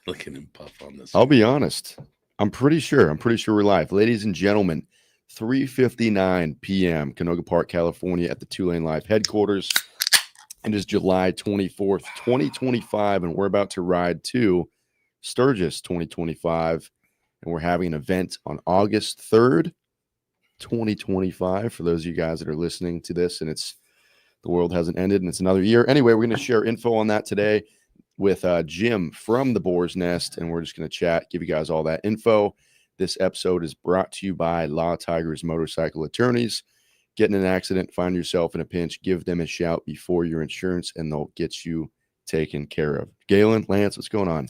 Look at him puff on this. I'll be honest. I'm pretty sure we're live. Ladies and gentlemen, 3:59 p.m. Canoga Park, California at the Two-Lane Live headquarters. It is July 24th, 2025, and we're about to ride to Sturgis 2025, and we're having an event on August 3rd, 2025, for those of you guys that are listening to this, and the world hasn't ended and it's another year. Anyway, we're going to share info on that today with Jim from the Boar's Nest, and we're just going to chat, give you guys all that info. This episode is brought to you by Law Tigers Motorcycle Attorneys. Get in an accident, find yourself in a pinch, give them a shout before your insurance, and they'll get you taken care of. Galen, Lance, what's going on?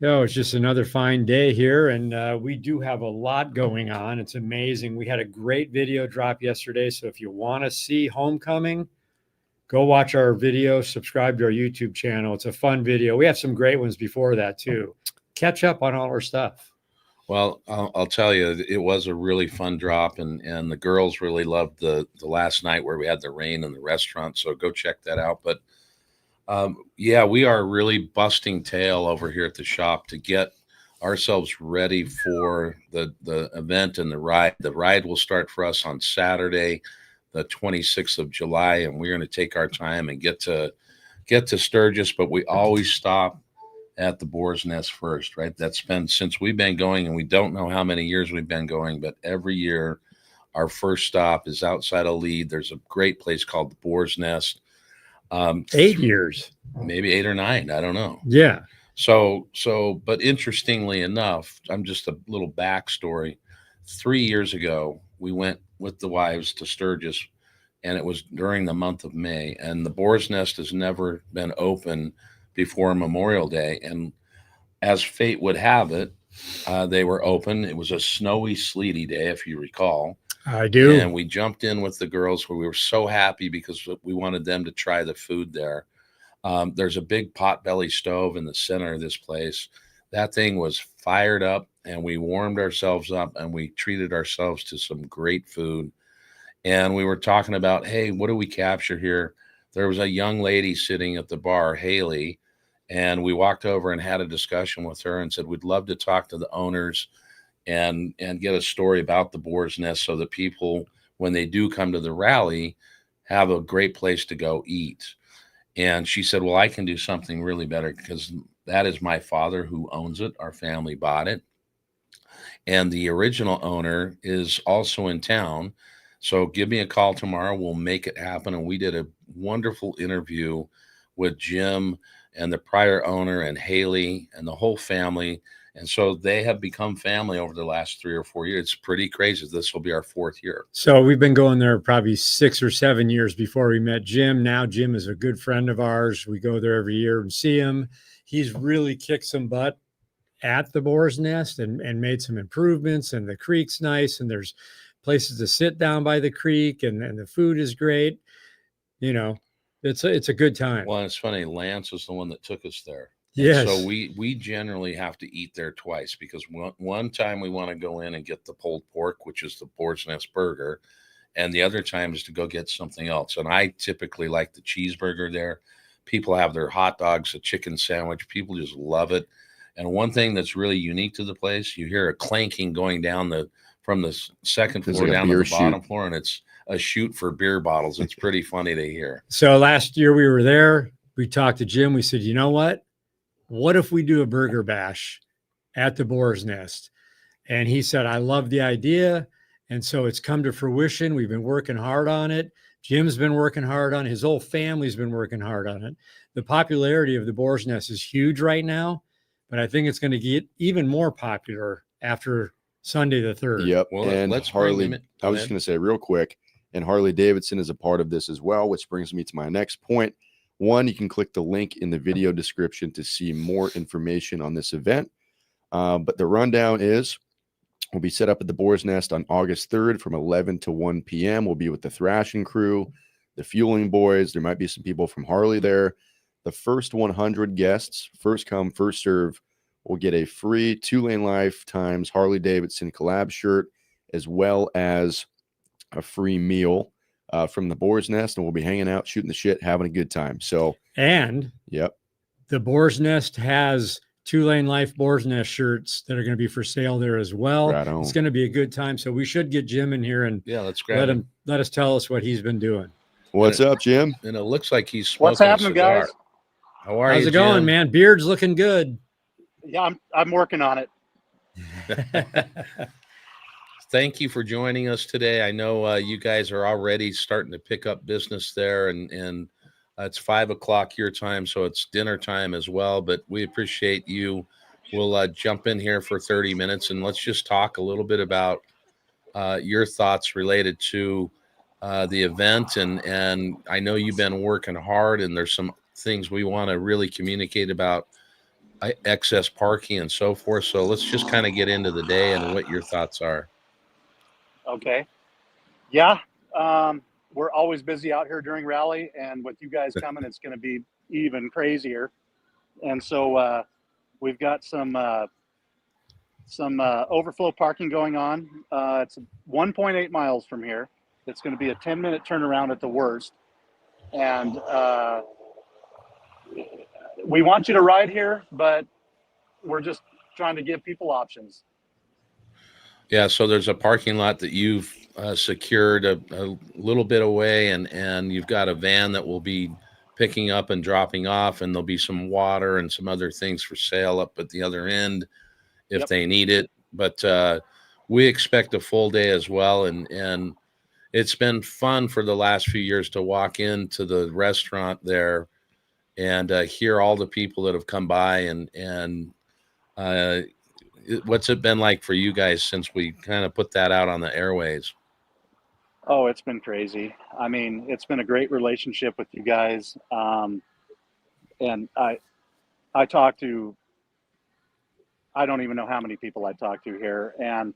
No, it's just another fine day here, and we do have a lot going on. It's amazing. We had a great video drop yesterday, so if you want to see Homecoming, go watch our video, subscribe to our YouTube channel. It's a fun video. We have some great ones before that, too. Catch up on all our stuff. Well, I'll tell you, it was a really fun drop, and the girls really loved the last night where we had the rain in the restaurant, so go check that out. But, yeah, we are really busting tail over here at the shop to get ourselves ready for the event and the ride. The ride will start for us on Saturday, the 26th of July, and we're going to take our time and get to Sturgis, but we always stop at the Boar's Nest first, right? That's been since we've been going, and we don't know how many years we've been going, but every year our first stop is outside of Lead. There's a great place called the Boar's Nest. 8 years. Maybe 8 or 9. I don't know. Yeah. So, but interestingly enough, I'm just a little backstory. 3 years ago, we went with the wives to Sturgis, and it was during the month of May, and the Boar's Nest has never been open before Memorial Day. And as fate would have it, they were open. It was a snowy, sleety day, if you recall. I do. And we jumped in with the girls where we were so happy because we wanted them to try the food there. There's a big potbelly stove in the center of this place. That thing was fired up, and we warmed ourselves up, and we treated ourselves to some great food. And we were talking about, hey, what do we capture here? There was a young lady sitting at the bar, Haley, and we walked over and had a discussion with her and said, we'd love to talk to the owners and get a story about the Boar's Nest so that people, when they do come to the rally, have a great place to go eat. And she said, well, I can do something really better because that is my father who owns it. Our family bought it. And the original owner is also in town. So give me a call tomorrow. We'll make it happen. And we did a wonderful interview with Jim and the prior owner and Haley and the whole family. And so they have become family over the last 3 or 4 years. It's pretty crazy. This will be our 4th year. So we've been going there probably 6 or 7 years before we met Jim. Now Jim is a good friend of ours. We go there every year and see him. He's really kicked some butt at the Boar's Nest and made some improvements, and the creek's nice, and there's places to sit down by the creek, and the food is great. You know, it's a good time. Well, it's funny. Lance was the one that took us there. Yes. So we generally have to eat there twice because one time we want to go in and get the pulled pork, which is the Boar's Nest burger, and the other time is to go get something else. And I typically like the cheeseburger there. People have their hot dogs, a chicken sandwich. People just love it. And one thing that's really unique to the place, you hear a clanking going down from the second floor down to the bottom floor, and it's a chute for beer bottles. It's pretty funny to hear. So last year we were there. We talked to Jim. We said, you know what? What if we do a burger bash at the Boar's Nest? And he said, I love the idea. And so it's come to fruition. We've been working hard on it. Jim's been working hard on it. His whole family's been working hard on it. The popularity of the Boar's Nest is huge right now, but I think it's going to get even more popular after Sunday the 3rd. Yep. Well, and let's Harley, I was just going to say real quick, and Harley-Davidson is a part of this as well, which brings me to my next point. One, you can click the link in the video description to see more information on this event. But the rundown is we'll be set up at the Boar's Nest on August 3rd from 11 to 1 p.m. We'll be with the thrashing crew, the fueling boys. There might be some people from Harley there. The first 100 guests, first come, first serve, will get a free Two-Lane Lifetimes Harley-Davidson collab shirt, as well as a free meal from the Boar's Nest, and we'll be hanging out, shooting the shit, having a good time. So, and yep, the Boar's Nest has Two Lane Life Boar's Nest shirts that are going to be for sale there as well. Right on. It's going to be a good time. So we should get Jim in here and Yeah, let's grab him. let us tell us what he's been doing. What's up, Jim? And it looks like he's smoking What's happening, a cigar. guys? How are How's you, it going, Jim? man? Beard's looking good. Yeah, I'm working on it. Thank you for joining us today. I know you guys are already starting to pick up business there, and it's 5 o'clock your time, so it's dinner time as well. But we appreciate you. We'll jump in here for 30 minutes, and let's just talk a little bit about your thoughts related to the event. And I know you've been working hard, and there's some things we want to really communicate about excess parking and so forth. So let's just kind of get into the day and what your thoughts are. Okay. Yeah. We're always busy out here during rally, and with you guys coming, it's going to be even crazier. And so we've got some overflow parking going on. It's 1.8 miles from here. It's going to be a 10-minute turnaround at the worst. And we want you to ride here, but we're just trying to give people options. Yeah, so there's a parking lot that you've secured a little bit away, and you've got a van that will be picking up and dropping off, and there'll be some water and some other things for sale up at the other end if they need it. But we expect a full day as well, and it's been fun for the last few years to walk into the restaurant there and hear all the people that have come by, and what's it been like for you guys since we kind of put that out on the airways? Oh, it's been crazy. I mean, it's been a great relationship with you guys. And I talk to, I don't even know how many people I talk to here. And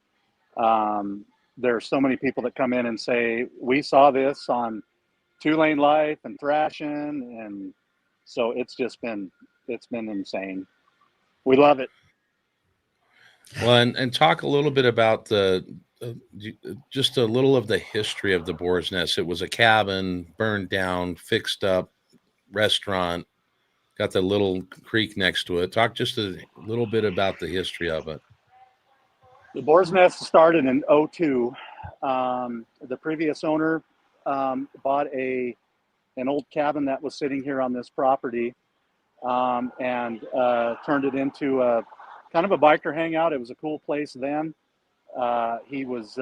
there are so many people that come in and say, we saw this on Two Lane Life and Thrashing. And so it's been insane. We love it. Well, and talk a little bit about just a little of the history of the Boar's Nest. It was a cabin, burned down, fixed up restaurant, got the little creek next to it. Talk just a little bit about the history of it. The Boar's Nest started in 2002. The previous owner bought an old cabin that was sitting here on this property and turned it into a kind of a biker hangout. It was a cool place then. He was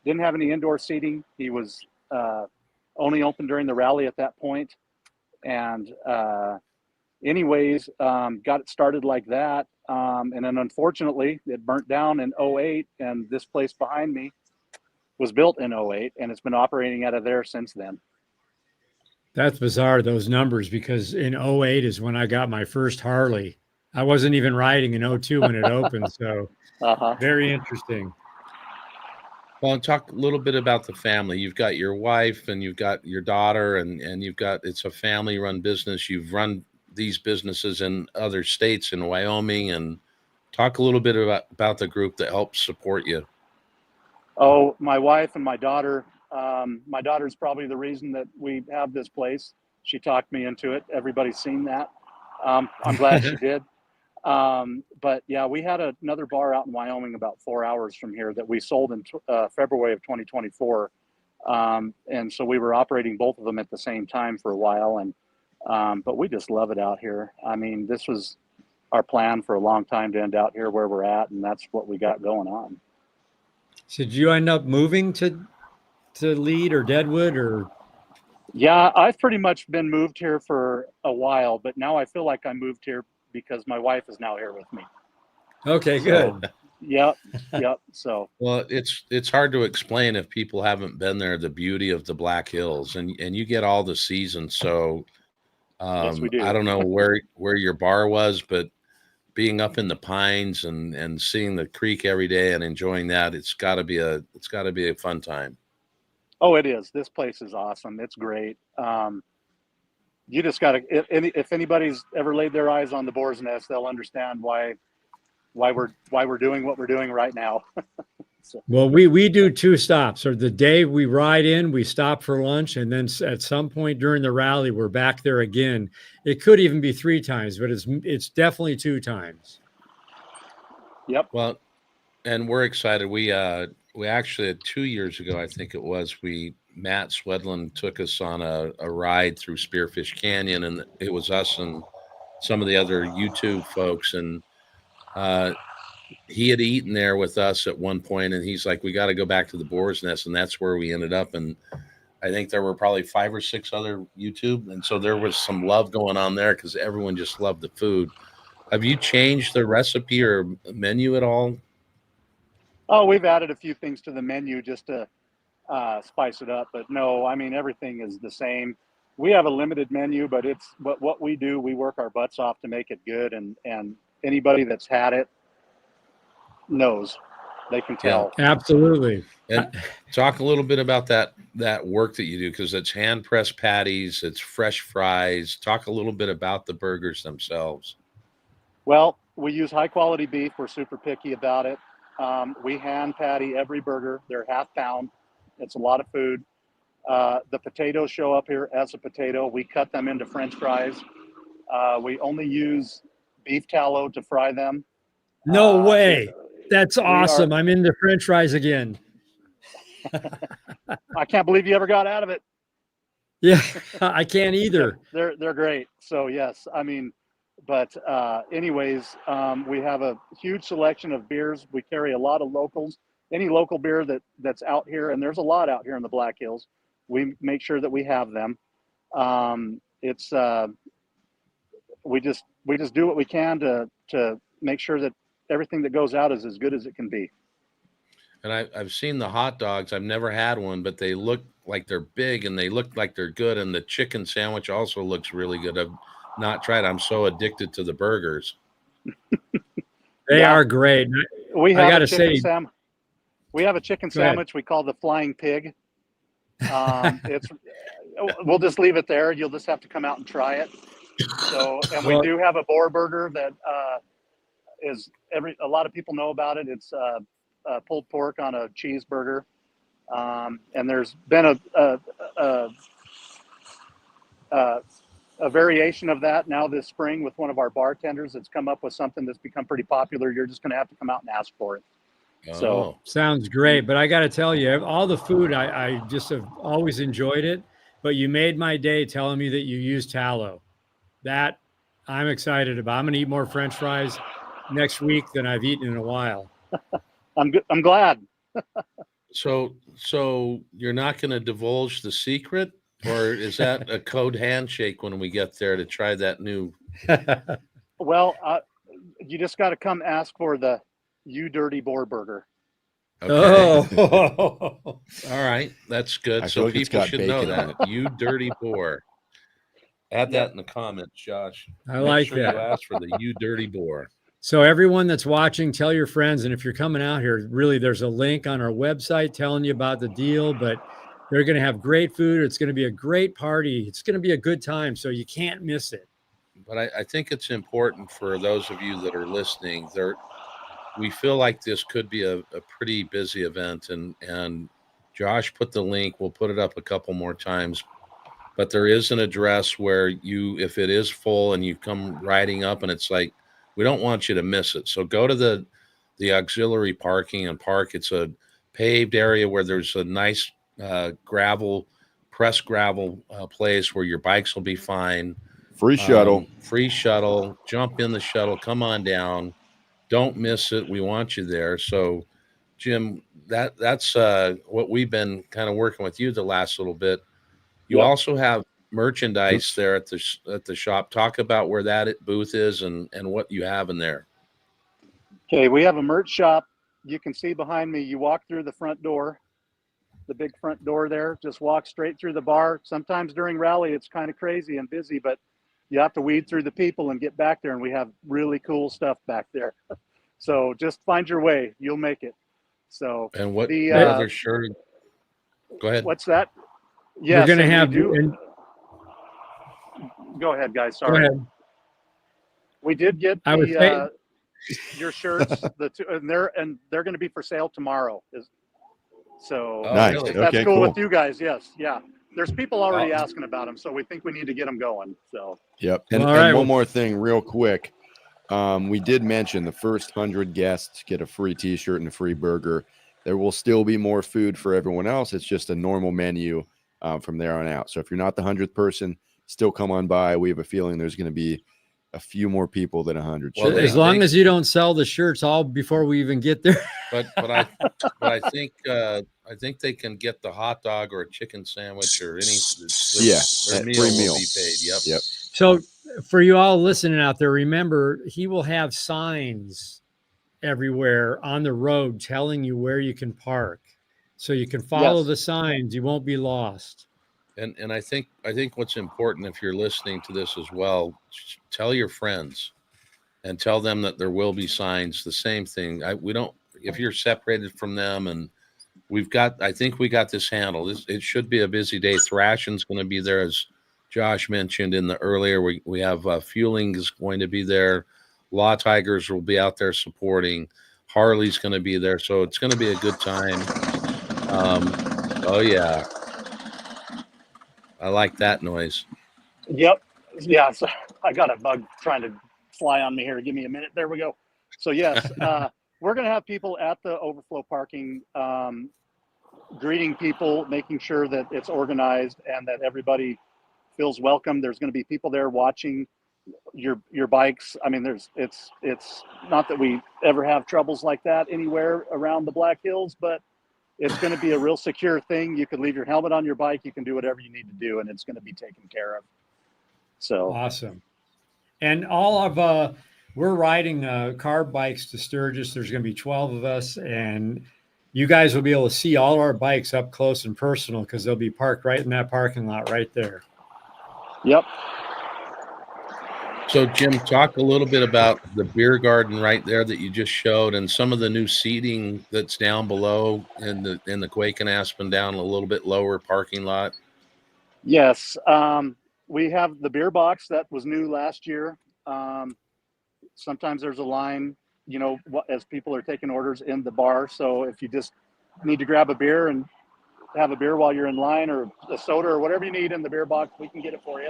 didn't have any indoor seating. He was only open during the rally at that point. And anyways, got it started like that. And then unfortunately, it burnt down in 2008. And this place behind me was built in 2008, and it's been operating out of there since then. That's bizarre, those numbers, because in 2008 is when I got my first Harley. I wasn't even riding in 2002 when it opened. So very interesting. Well, and talk a little bit about the family. You've got your wife and you've got your daughter, and you've got, it's a family run business. You've run these businesses in other states in Wyoming, and talk a little bit about the group that helps support you. Oh, my wife and my daughter. My daughter's probably the reason that we have this place. She talked me into it. Everybody's seen that. I'm glad she did. But yeah, we had another bar out in Wyoming about 4 hours from here that we sold in February of 2024. And so we were operating both of them at the same time for a while. And, but we just love it out here. I mean, this was our plan for a long time to end out here where we're at. And that's what we got going on. So did you end up moving to Lead or Deadwood or? Yeah, I've pretty much been moved here for a while, but now I feel like I moved here because my wife is now here with me. Okay, good. So, yep. So, well, it's hard to explain if people haven't been there, the beauty of the Black Hills, and you get all the seasons. So yes, we do. I don't know where your bar was, but being up in the pines and seeing the creek every day and enjoying that, it's got to be a fun time. Oh, it is. This place is awesome. It's great. You just got to, if anybody's ever laid their eyes on the Boar's Nest, they'll understand why we're doing what we're doing right now. So, Well, we do 2 stops. Or the day we ride in, we stop for lunch, and then at some point during the rally, we're back there again. It could even be 3 times, but it's definitely 2 times. yep. Well, and we're excited. We actually 2 years ago, I think it was, Matt Swedlin took us on a ride through Spearfish Canyon, and it was us and some of the other YouTube folks, and he had eaten there with us at one point, and he's like, we got to go back to the Boar's Nest, and that's where we ended up. And I think there were probably 5 or 6 other YouTube, and so there was some love going on there because everyone just loved the food. Have you changed the recipe or menu at all? Oh, we've added a few things to the menu just to spice it up, but no, I mean, everything is the same. We have a limited menu, but what we do, we work our butts off to make it good, and anybody that's had it knows. They can tell. Absolutely. And talk a little bit about that work that you do, because it's hand pressed patties, it's fresh fries. Talk a little bit about the burgers themselves. Well, we use high quality beef. We're super picky about it. We hand patty every burger. They're half pound. It's a lot of food. The potatoes show up here as a potato. We cut them into French fries. We only use beef tallow to fry them. No way. That's awesome. I'm into French fries again. I can't believe you ever got out of it. Yeah, I can't either. They're great. So yes, I mean, but anyways, we have a huge selection of beers. We carry a lot of locals. Any local beer that's out here, and there's a lot out here in the Black Hills, we make sure that we have them. We just do what we can to make sure that everything that goes out is as good as it can be. And I've seen the hot dogs. I've never had one, but they look like they're big and they look like they're good. And the chicken sandwich also looks really good. I've not tried. I'm so addicted to the burgers. They are great. We have I gotta a chicken say, we have a chicken sandwich we call the Flying Pig. We'll just leave it there. You'll just have to come out and try it. So, and we do have a Boar burger that a lot of people know about it. It's pulled pork on a cheeseburger, and there's been a variation of that now this spring with one of our bartenders that's come up with something that's become pretty popular. You're just going to have to come out and ask for it. So sounds great, but I got to tell you, all the food, I just have always enjoyed it, but you made my day telling me that you use tallow. That I'm excited about. I'm going to eat more French fries next week than I've eaten in a while. I'm glad. So you're not going to divulge the secret, or is that a code handshake when we get there to try that new? Well, you just got to come ask for the You Dirty Boar burger. Okay. Oh, All right, that's good. I So feel like it's people got should know bacon on that. You Dirty Boar. Add that in the comments, Josh. I like sure that. You ask for the You Dirty Boar. So everyone that's watching, tell your friends. And if you're coming out here, really, there's a link on our website telling you about the deal, but they're going to have great food. It's going to be a great party. It's going to be a good time. So you can't miss it. But I think it's important for those of you that are listening. We feel like this could be a pretty busy event, and Josh put the link. We'll put it up a couple more times. But there is an address where if it is full and you come riding up and it's like, we don't want you to miss it. So go to the auxiliary parking and park. It's a paved area where there's a nice pressed gravel place where your bikes will be fine. Free shuttle. Free shuttle. Jump in the shuttle. Come on down. Don't miss it. We want you there. So, Jim, that's what we've been kind of working with you the last little bit. You also have merchandise there at the shop. Talk about where that booth is and what you have in there. Okay, we have a merch shop. You can see behind me. You walk through the front door, the big front door there. Just walk straight through the bar. Sometimes during rally, it's kind of crazy and busy, but you have to weed through the people and get back there, and we have really cool stuff back there. So just find your way. You'll make it. So and what other shirt? Go ahead. What's that? Yes, we're going to have. Go ahead, guys. Go Sorry. ahead. We did get your shirts, and they're going to be for sale tomorrow. So Oh, Nice. really? if that's Okay, cool, cool. with you guys. Yes, yeah. There's people already Oh. asking about them, so we think we need to get them going. So Yep. And, All right, one well- more thing, real quick. We did mention the first 100 guests get a free T-shirt and a free burger. There will still be more food for everyone else. It's just a normal menu from there on out. So if you're not the 100th person, still come on by. We have a feeling there's going to be a few more people than 100. Well, as long as you don't sell the shirts all before we even get there. But I think they can get the hot dog or a chicken sandwich or any. Yeah, their free meal meal. will be paid. Yep. Yep. So for you all listening out there, remember he will have signs everywhere on the road telling you where you can park. So you can follow Yes. the signs. You won't be lost. And I think what's important, if you're listening to this as well, tell your friends and tell them that there will be signs. The same thing. We don't, if you're separated from them, and I think we got this handled. It should be a busy day. Thrashing's going to be there, as Josh mentioned in the earlier. We have Fueling is going to be there. Law Tigers will be out there supporting. Harley's going to be there, so it's going to be a good time. Oh yeah, I like that noise. Yep. Yeah. So I got a bug trying to fly on me here. Give me a minute. There we go. So yes, we're going to have people at the overflow parking, greeting people, making sure that it's organized and that everybody feels welcome. There's going to be people there watching your bikes. I mean, it's not that we ever have troubles like that anywhere around the Black Hills, but it's going to be a real secure thing. You can leave your helmet on your bike. You can do whatever you need to do, and it's going to be taken care of. So Awesome. And all of we're riding car bikes to Sturgis. There's going to be 12 of us, and you guys will be able to see all our bikes up close and personal because they'll be parked right in that parking lot right there. Yep. So, Jim, talk a little bit about the beer garden right there that you just showed, and some of the new seating that's down below in the Quake and Aspen, down a little bit lower parking lot. Yes. We have the beer box that was new last year. Sometimes there's a line, as people are taking orders in the bar. So if you just need to grab a beer and have a beer while you're in line, or a soda or whatever you need in the beer box, we can get it for you.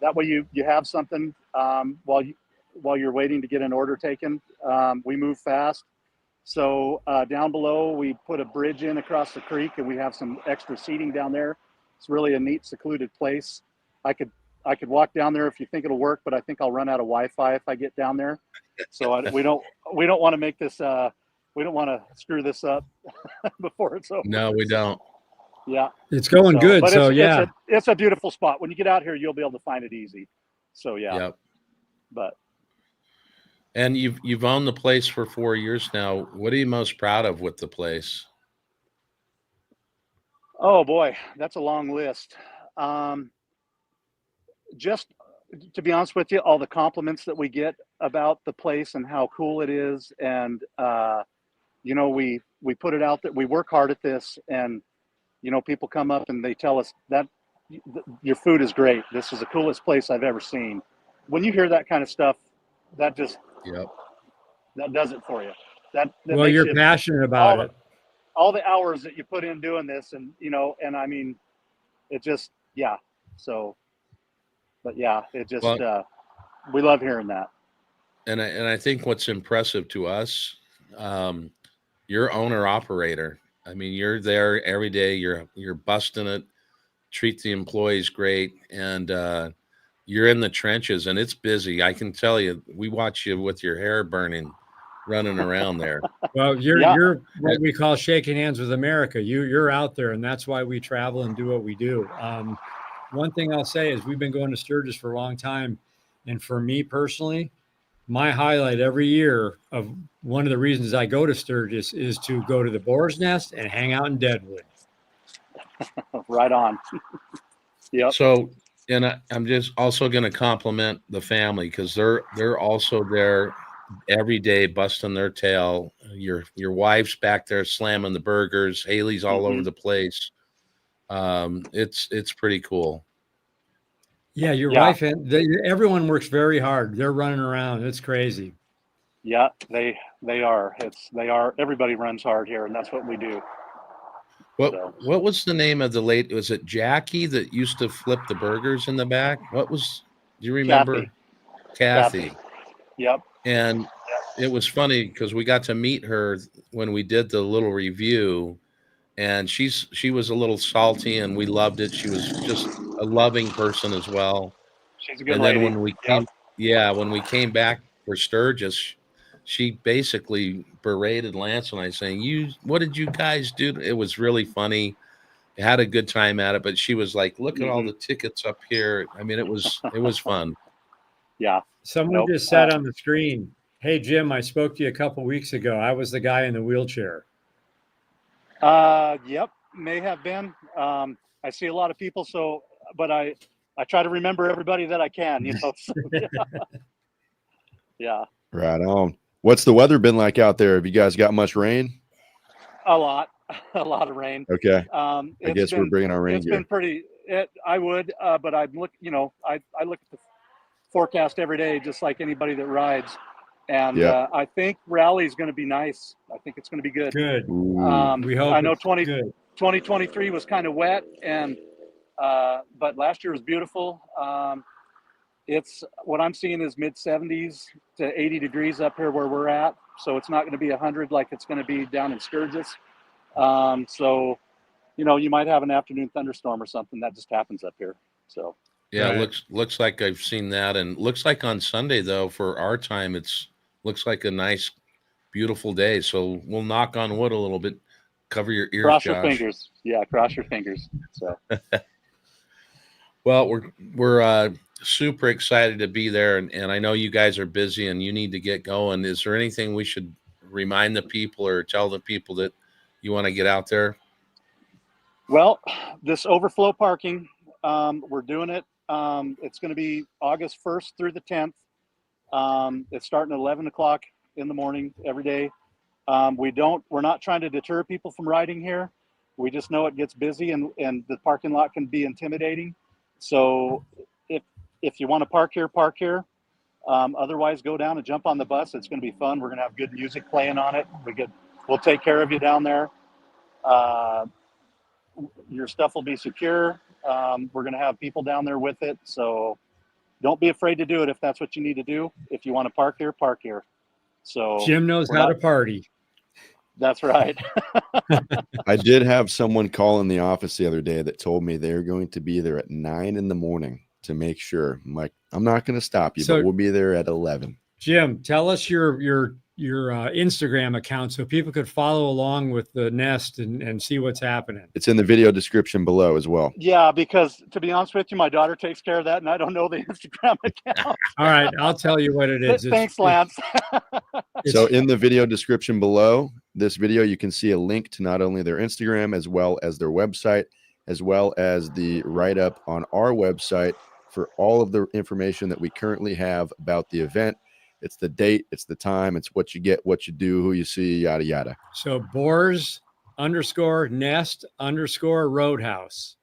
That way you have something while you're waiting to get an order taken. We move fast. So down below, we put a bridge in across the creek, and we have some extra seating down there. It's really a neat, secluded place. I could walk down there if you think it'll work, but I think I'll run out of Wi-Fi if I get down there. So we don't want to make this. We don't want to screw this up before it's over. No, we don't. Yeah, it's going good. But So it's a beautiful spot. When you get out here, you'll be able to find it easy. So yeah. Yep. But. And you've owned the place for 4 years now. What are you most proud of with the place? Oh boy, that's a long list. Just to be honest with you, all the compliments that we get about the place and how cool it is, and we put it out that we work hard at this, and people come up and they tell us that your food is great. This is the coolest place I've ever seen. When you hear that kind of stuff, that just that does it for you. That well, makes you're passionate about it. All the hours that you put in doing this, and and I mean, it just So, but it just we love hearing that. And I think what's impressive to us, you're owner operator. I mean, you're there every day. You're busting it. Treat the employees great, and you're in the trenches, and it's busy. I can tell you, we watch you with your hair burning, running around there. Well, you're what we call shaking hands with America. You're out there, and that's why we travel and do what we do. One thing I'll say is we've been going to Sturgis for a long time, and for me personally, my highlight every year of one of the reasons I go to Sturgis is to go to the Boar's Nest and hang out in Deadwood. Right on. Yep. So, and I'm just also going to compliment the family, because they're also there every day busting their tail. Your wife's back there slamming the burgers. Haley's all over the place. It's pretty cool. Yeah, your Yeah. wife and everyone works very hard. They're running around. It's crazy. Yeah, they are. Everybody runs hard here, and that's what we do. So, What was the name of the late? Was it Jackie that used to flip the burgers in the back? Do you remember? Kathy. Yep. And it was funny because we got to meet her when we did the little review, and she was a little salty, and we loved it. She was just a loving person as well. She's a good And then lady. when we Yep. came, yeah, when we came back for Sturgis, she basically berated Lance and I, saying, what did you guys do? It was really funny. Had a good time at it, but she was like, look at all the tickets up here. I mean, it was fun. Yeah. Someone Nope. just said on the screen, "Hey Jim, I spoke to you a couple weeks ago. I was the guy in the wheelchair." Yep, may have been. I see a lot of people, but I try to remember everybody that I can, So, yeah. Right on. What's the weather been like out there? Have you guys got much rain? A lot of rain. Okay. I It's guess we're bringing our rain It's gear. been pretty. I would, but I look. I look at the forecast every day, just like anybody that rides. And Yeah. I think rally is going to be nice. I think it's going to be good. Good. Ooh. We hope. I know it's good. 2023 was kind of wet, and but last year was beautiful. It's what I'm seeing is mid 70s to 80 degrees up here where we're at. So it's not going to be 100 like it's going to be down in Sturgis. So, you might have an afternoon thunderstorm or something that just happens up here. So Yeah, Right. looks like I've seen that, and looks like on Sunday though for our time, looks like a nice, beautiful day. So we'll knock on wood a little bit. Cover your ears, cross your Josh. fingers. Yeah, cross your fingers. So Well, we're super excited to be there, and I know you guys are busy and you need to get going. Is there anything we should remind the people or tell the people that you want to get out there? well, this overflow parking, we're doing it. It's going to be August 1st through the 10th. It's starting at 11 o'clock in the morning every day. We're not trying to deter people from riding here. We just know it gets busy and the parking lot can be intimidating. So if you want to park here, park here. Otherwise, go down and jump on the bus. It's going to be fun. We're going to have good music playing on it. We'll take care of you down there. Your stuff will be secure. We're going to have people down there with it. So don't be afraid to do it if that's what you need to do. If you want to park here, park here. So Jim knows how to party. That's right. I did have someone call in the office the other day that told me they're going to be there at 9 in the morning to make sure. I'm like, I'm not going to stop you, So- but we'll be there at 11. Jim, tell us your Instagram account so people could follow along with the nest and see what's happening. It's in the video description below as well. Yeah, because to be honest with you, my daughter takes care of that, and I don't know the Instagram account. All right, I'll tell you what it is. Thanks, Lance. So in the video description below this video, you can see a link to not only their Instagram as well as their website, as well as the write-up on our website for all of the information that we currently have about the event. It's the date, it's the time, it's what you get, what you do, who you see, yada, yada. So Boars_nest_Roadhouse.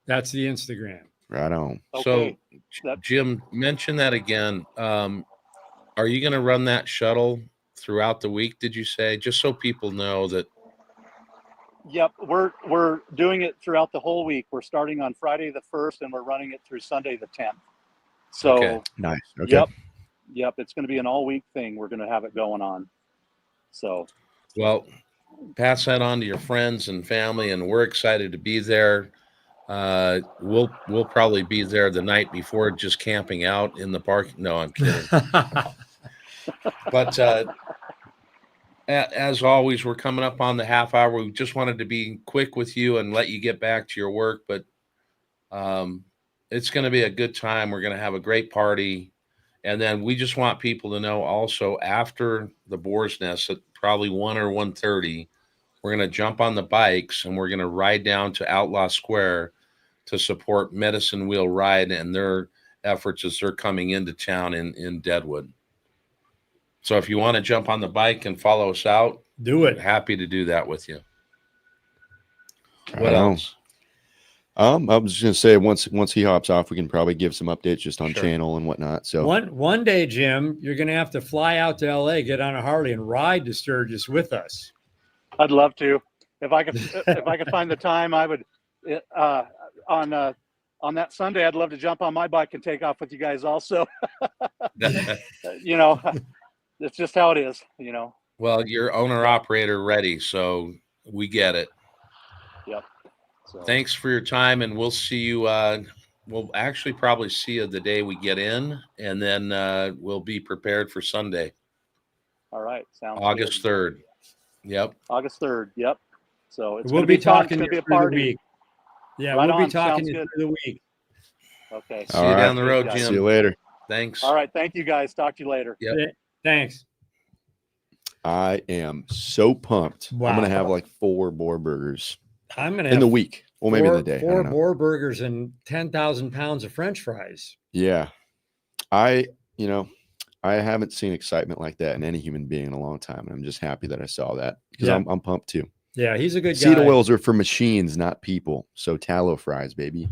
That's the Instagram. Right on. Okay. So, Jim, mention that again. Are you going to run that shuttle throughout the week, did you say? Just so people know that. Yep, we're doing it throughout the whole week. We're starting on Friday the 1st, and we're running it through Sunday the 10th. So, Okay. Nice. Okay. Yep, it's going to be an all-week thing. We're going to have it going on. So, Well, pass that on to your friends and family, and we're excited to be there. We'll probably be there the night before, just camping out in the park. No, I'm kidding. But as always, we're coming up on the half hour. We just wanted to be quick with you and let you get back to your work. But it's going to be a good time. We're going to have a great party. And then we just want people to know also after the Boar's Nest at probably 1 or 1:30, we're going to jump on the bikes and we're going to ride down to Outlaw Square to support Medicine Wheel Ride and their efforts as they're coming into town in Deadwood. So if you want to jump on the bike and follow us out, Do it. happy to do that with you. Right What on. else? I was just gonna say once he hops off, we can probably give some updates just on Sure. channel and whatnot. So One day, Jim, you're going to have to fly out to LA, get on a Harley, and ride to Sturgis with us. I'd love to. If I could find the time, I would. On that Sunday, I'd love to jump on my bike and take off with you guys. Also, you know, it's just how it is. You know. Well, you're owner operator ready, so we get it. Yep. So. Thanks for your time, and we'll see you. We'll actually probably see you the day we get in, and then we'll be prepared for Sunday, All right. Sounds August good. 3rd. Yep. August 3rd. Yep. So it's We'll going to be be fun. It's talking going to be a through the party. week. Yeah, Right we'll on. be talking Sounds you good. through the week. Okay. See All you right. down the road, Guys. see you Jim. later. Thanks. All right. Thank you, guys. Talk to you later. Yep. Thanks. I am so pumped. I'm Wow. gonna have like 4 Boar burgers I'm going to in have the week. Well, maybe in the day. I four don't know. Boar burgers and 10,000 pounds of French fries. Yeah. You know, I haven't seen excitement like that in any human being in a long time. And I'm just happy that I saw that because Yeah. I'm pumped too. Yeah, he's a good Seed guy. oils are for machines, not people. So tallow fries, baby.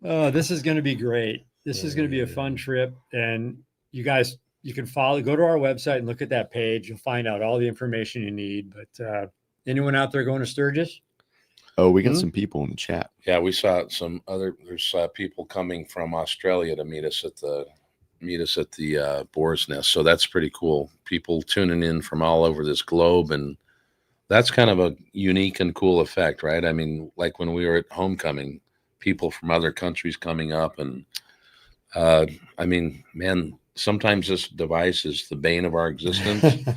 Oh, this is going to be great. This is going to be a fun trip. And you guys, you can go to our website and look at that page. You'll find out all the information you need. But anyone out there going to Sturgis? Oh, we got Hmm? some people in the chat. Yeah, we saw there's people coming from Australia to meet us at the Boar's Nest. So that's pretty cool. People tuning in from all over this globe, and that's kind of a unique and cool effect, right? I mean, like when we were at homecoming, people from other countries coming up, and I mean, man, sometimes this device is the bane of our existence,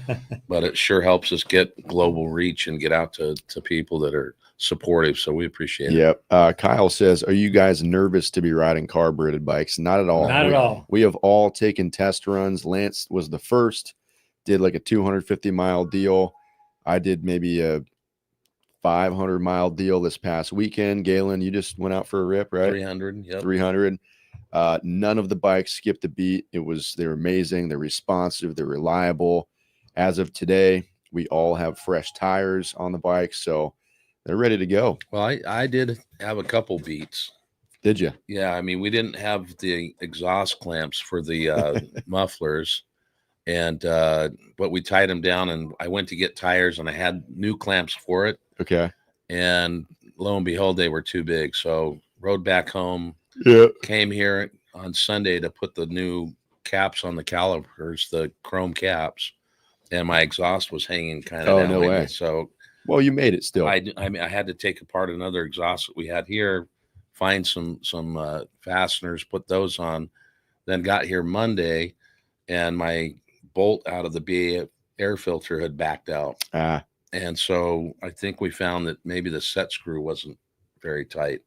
but it sure helps us get global reach and get out to people that are supportive. So we appreciate it. Yep. Kyle says, are you guys nervous to be riding carbureted bikes? Not at all. Not at all. We have all taken test runs. Lance was the first, did like a 250-mile deal. I did maybe a 500-mile deal this past weekend. Galen, you just went out for a rip, right? 300. Yep. 300. None of the bikes skipped a beat. They're amazing. They're responsive. They're reliable. As of today, we all have fresh tires on the bike, so they're ready to go. Well, I did have a couple beats. Did you? Yeah, I mean, we didn't have the exhaust clamps for the mufflers, and but we tied them down, and I went to get tires, and I had new clamps for it, Okay. and lo and behold, they were too big. So rode back home, Yeah. came here on Sunday to put the new caps on the calipers, the chrome caps, and my exhaust was hanging kind of Oh, down no like way. this. So Well, you made it still. I mean, I had to take apart another exhaust that we had here, find some fasteners, put those on, then got here Monday, and my bolt out of the BA air filter had backed out. And so I think we found that maybe the set screw wasn't very tight.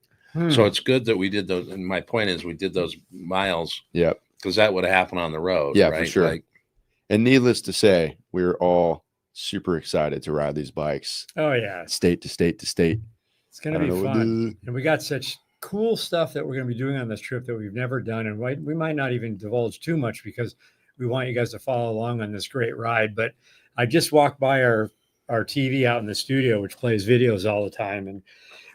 So it's good that we did those. And my point is we did those miles. Yep. Because that would have happened on the road. Yeah, right? for sure. Like, And needless to say, we're all super excited to ride these bikes Oh, yeah. state to state to state. It's going to be fun. And we got such cool stuff that we're going to be doing on this trip that we've never done. And we might not even divulge too much because we want you guys to follow along on this great ride. But I just walked by our TV out in the studio, which plays videos all the time. And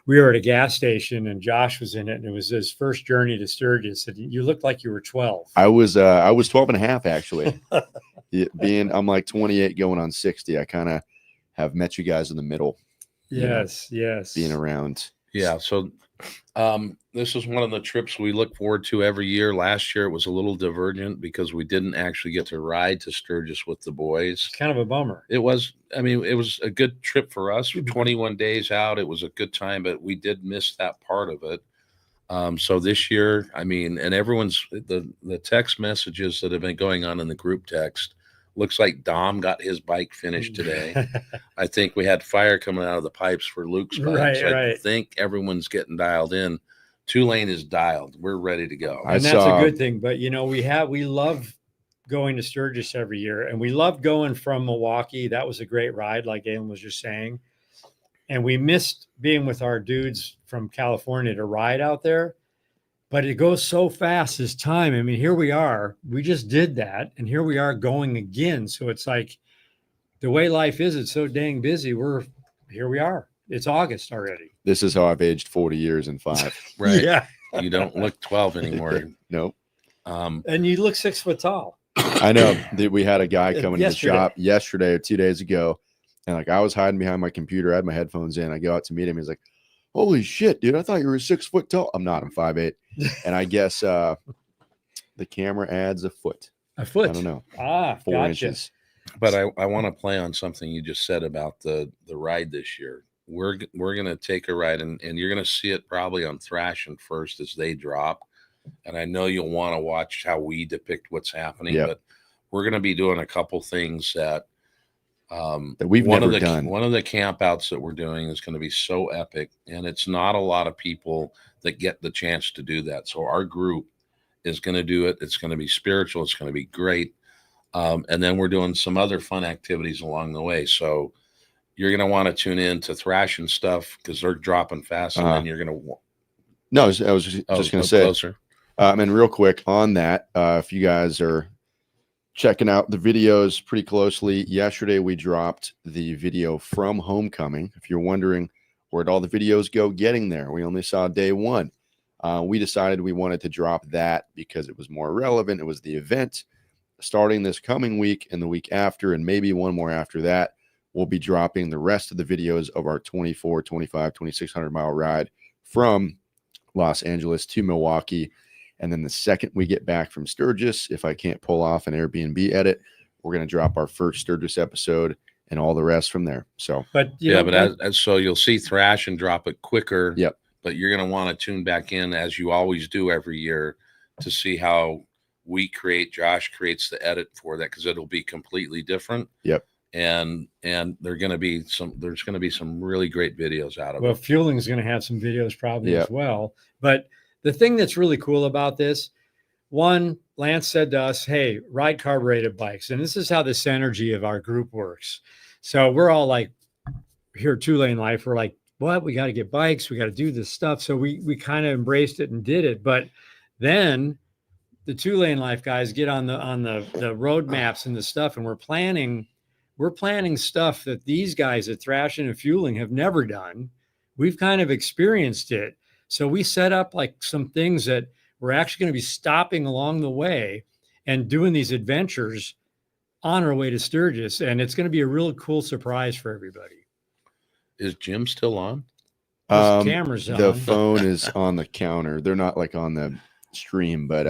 we were at a gas station and Josh was in it. And it was his first journey to Sturgis. And you looked like you were 12. I was 12 and a half, actually. I'm like 28 going on 60. I kind of have met you guys in the middle. Yes. Being around. yeah. So this is one of the trips we look forward to every year. Last year it was a little divergent because we didn't actually get to ride to Sturgis with the boys. It's kind of a bummer. It was a good trip for us. 21 days out. It was a good time, but we did miss that part of it. So this year, I mean, and everyone's the text messages that have been going on in the group text. Looks like Dom got his bike finished today. I think we had fire coming out of the pipes for Luke's bike. Right, so I right. think everyone's getting dialed in. 2-lane is dialed. We're ready to go. And that's a good thing. But, we love going to Sturgis every year. And we love going from Milwaukee. That was a great ride, like Galen was just saying. And we missed being with our dudes from California to ride out there. But it goes so fast this time. I mean, here we are. We just did that. And here we are going again. So it's like the way life is, it's so dang busy. Here we are. It's August already. This is how I've aged 40 years in 5. Right. Yeah. You don't look 12 anymore. Nope. And you look 6 foot tall. I know that we had a guy come into the Yesterday. shop yesterday or 2 days ago, and like I was hiding behind my computer. I had my headphones in. I go out to meet him. He's like, "Holy shit, dude! I thought you were 6 foot tall." I'm not. I'm 5'8", and I guess the camera adds a foot. A foot. I don't know. 4 4 inches. But I want to play on something you just said about the ride this year. We're going to take a ride, and you're going to see it probably on Thrashing first as they drop. And I know you'll want to watch how we depict what's happening. Yep. But we're going to be doing a couple things that we've one never of the done. One of the camp outs that we're doing is going to be so epic, and it's not a lot of people that get the chance to do that. So our group is going to do it. It's going to be spiritual. It's going to be great. And then we're doing some other fun activities along the way. So you're going to want to tune in to Thrashing stuff because they're dropping fast. And then you're going to. No, I was just going to say. Closer. And real quick on that, if you guys are checking out the videos pretty closely, yesterday we dropped the video from Homecoming. If you're wondering where'd all the videos go getting there, we only saw day 1. We decided we wanted to drop that because it was more relevant. It was the event. Starting this coming week and the week after, and maybe one more after that, we'll be dropping the rest of the videos of our 24, 25, 2,600 mile ride from Los Angeles to Milwaukee. And then the second we get back from Sturgis, if I can't pull off an Airbnb edit, we're going to drop our first Sturgis episode and all the rest from there. So, but so you'll see Thrash and drop it quicker. Yep. But you're going to want to tune back in as you always do every year to see how Josh creates the edit for that, because it'll be completely different. Yep. And there's going to be some really great videos out of it. Well, Fueling is going to have some videos probably as well. But the thing that's really cool about this, one, Lance said to us, "Hey, ride carbureted bikes." And this is how this energy of our group works. So we're all like, here at 2-Lane Life, we're like, what? We got to get bikes. We got to do this stuff. So we kind of embraced it and did it. But then the 2-Lane Life guys get on the road maps and the stuff, and we're planning stuff that these guys at Thrashing and Fueling have never done. We've kind of experienced it. So we set up like some things that we're actually going to be stopping along the way and doing these adventures on our way to Sturgis. And it's going to be a real cool surprise for everybody. Is Jim still on? His camera's on. The phone is on the counter. They're not like on the stream, but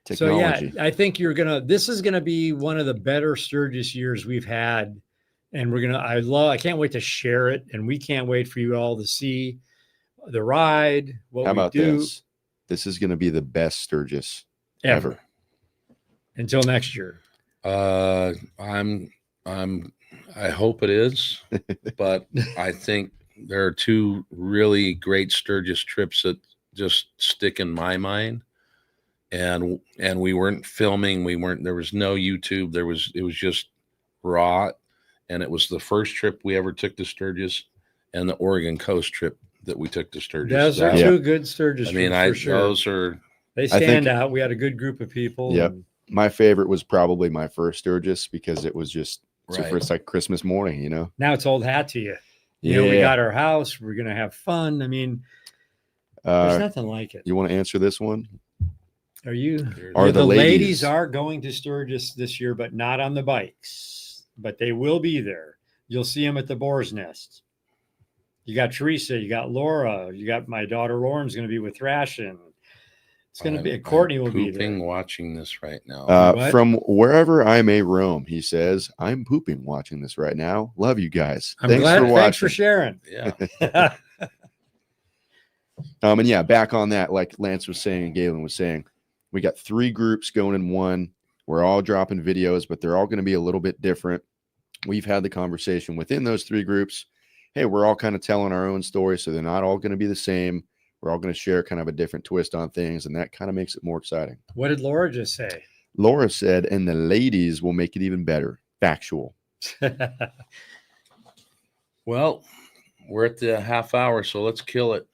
technology. So yeah, I think this is gonna be one of the better Sturgis years we've had, and I can't wait to share it, and we can't wait for you all to see the ride. How about this? This is gonna be the best Sturgis ever. Until next year. I hope it is, but I think there are 2 really great Sturgis trips that just stick in my mind. And we weren't filming. There was no YouTube. It was just raw. And it was the first trip we ever took to Sturgis and the Oregon coast trip that we took to Sturgis. Those are 2 good Sturgis trips for sure. They stand out. We had a good group of people. Yep. My favorite was probably my first Sturgis because it was just super. It's like Christmas morning, you know. Now it's old hat to you. You know, we got our house. We're gonna have fun. I mean, there's nothing like it. You want to answer this one? Are you? Are the ladies are going to Sturgis this year, but not on the bikes. But they will be there. You'll see them at the Boar's Nest. You got Teresa. You got Laura. You got my daughter Lauren's going to be with Thrashing. It's going to be. Courtney will be there. Watching this right now. From wherever I may roam, he says, "I'm pooping watching this right now. Love you guys. Thanks for watching. Thanks for sharing." Yeah. And yeah, back on that, like Lance was saying and Galen was saying, we got 3 groups going in one. We're all dropping videos, but they're all going to be a little bit different. We've had the conversation within those 3 groups. Hey, we're all kind of telling our own story, so they're not all going to be the same. We're all going to share kind of a different twist on things, and that kind of makes it more exciting. What did Laura just say? Laura said, and the ladies will make it even better. Factual. Well, we're at the half hour, so let's kill it.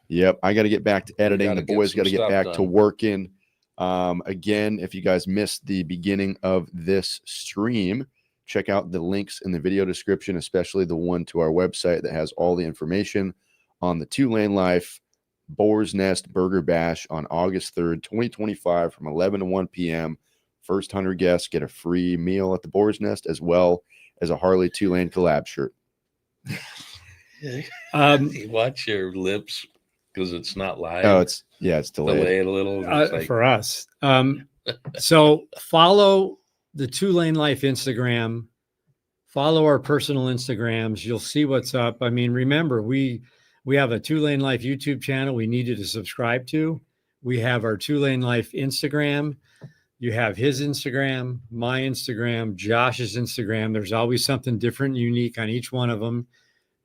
Yep, I got to get back to editing. The boys got to get back to working. Again, if you guys missed the beginning of this stream, Check out the links in the video description, especially the one to our website that has all the information on the Two Lane Life Boar's Nest Burger Bash on August 3rd, 2025 from 11 to 1 p.m. First 100 guests get a free meal at the Boar's Nest as well as a Harley Two Lane collab shirt. Watch your lips because it's not live. Oh, it's delayed. Delayed a little. It's like, For us. So follow the Two Lane Life Instagram, follow our personal Instagrams. You'll see what's up. I mean, remember, we have a Two Lane Life YouTube channel we need you to subscribe to. We have our Two Lane Life Instagram. You have his Instagram, my Instagram, Josh's Instagram. There's always something different, unique on each one of them.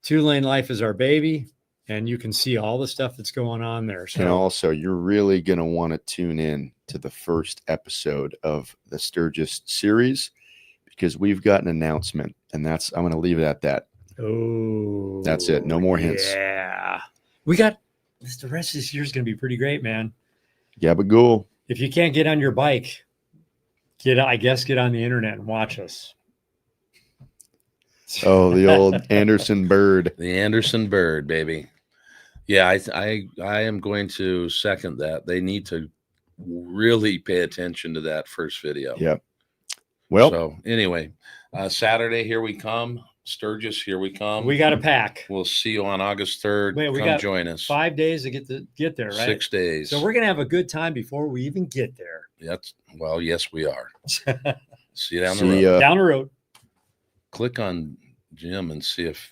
Two Lane Life is our baby, and you can see all the stuff that's going on there. So And also, you're really going to want to tune in to the first episode of the Sturgis series because we've got an announcement, and I'm going to leave it at that. oh, That's it. No more hints. Yeah. We got the rest of this year is going to be pretty great, man. Gabagool. If you can't get on your bike, get on the internet and watch us. Oh, the old Anderson bird. the Anderson bird, baby. Yeah, I am going to second that. They need to really pay attention to that first video. Yep. Well, So anyway, Saturday, here we come. Sturgis, here we come. We got a pack. We'll see you on August 3rd. Wait, we Come got join us. 5 days to get there, right? 6 days. So we're gonna have a good time before we even get there. Well, yes, we are. See you down the see road. ya. Down the road. Click on Jim and see if